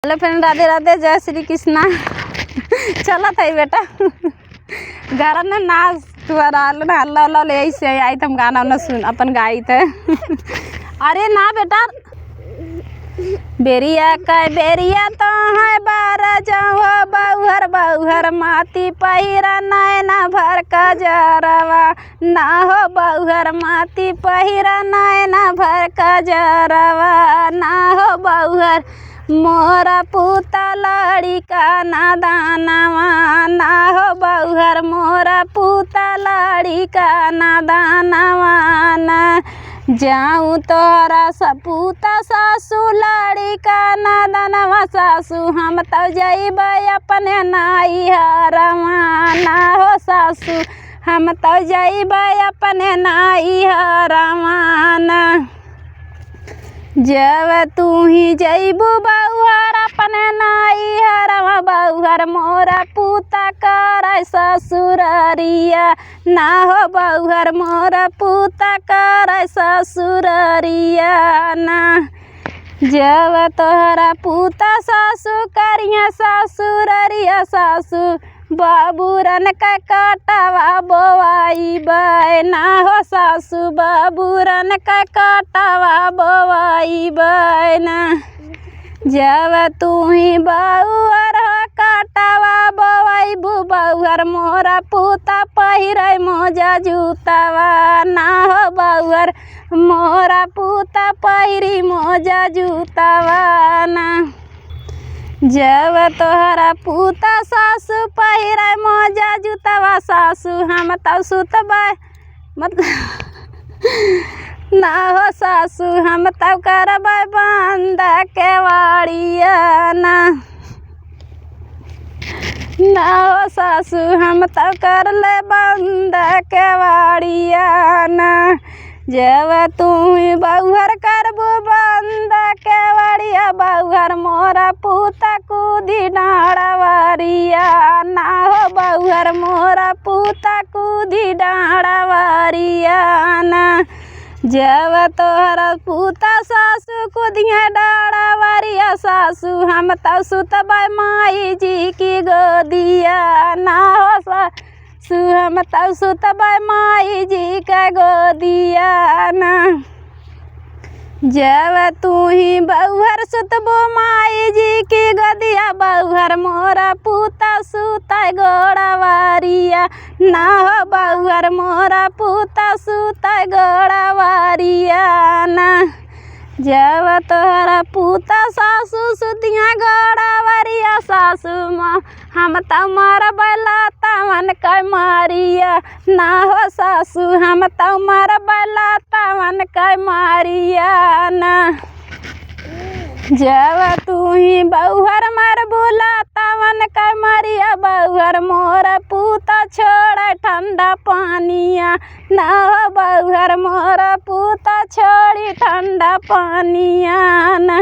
Hello friend, Radhe Radhe, जय श्री कृष्णा। चला था बेटा घर में नाच तुअरा ना अल्लाह अल्लाह ले ऐसे आई तुम गाना न सुन अपन गाई थे। अरे ना बेटा, बेरिया का बेरिया तो है बारा जाओ बहुहर बहुहर माती पहिरा नैना भर का जरवा ना हो बहुहर माती पहिरा नैना भर का जरवा ना हो बहुहर मोरा पूता लड़िका ना दानवा ना हो बहुहर मोरा पूता लड़िका ना दानवा ना जाऊँ तोरा सपूता सासू लड़िका ना दानवा सासू हम तो जइबै अपने नाई हरवा ना हो सासू हम तो जइबै अपने नाई हरवा ना जब तू ही जइबू बहुहर अपने नाई हरवा बहुहर मोरा पूता कर ससुररिया ना हो बहुहर मोरा पूता कर ससुररिया ना जब तोहरा पूता सासू करिया ससुररिया सासू बाबूरन का काटवा बोवाई ना हो सासू बाबूरन का काटवा बोवाई ना जब तू ही बहुहर काटवा बोवाई बहुहर मोरा पूता पहिरे मोजा जूतावा ना हो बहुहर मोरा पूता पहिरी मोजा जूतावा ना जब तोहरा पूता सासू पहिरे मोजा जूतावा सासू हम तो सुतबै ना हो सासू हम तो करबै बंद केवाड़िया ना हो सासू हम तो कर ले बंद केवाड़िया ना जब तू बहुहर करबू बंद केवाड़िया बहुहर मोरा पूता कूदी डाँड़ावरिया ना हो बहुहर मोरा पूता कूदी डाँड़ावरिया ना जब तोहरा पूता सासू कूदिया डाँड़ावरिया सासू हम तो सुतबै माई जी की गोदिया ना हो सासू हम तो सुतबै माई जी का गोदिया ना जब तू ही बहुहर सुतबो माई जी की गोदिया बहुहर मोरा पूता सुतै गोड़ावरिया ना हो बहुहर मोरा पूता सुतै गोड़ावरिया ना जब तोहरा पूता सासू सुतिया गोड़ावरिया सासू माँ हम तो मरबै लातावन कै मारिया ना हो सासू हम तो मरबै लातावन कै मारिया ना जब तू ही बहुहर मरबू लातावन कै मारिया बहुहर मोरा पूता छोड़ ठंडा पानिया ना हो बहुहर मोरा पूता छोड़ी ठंडा पानिया ना।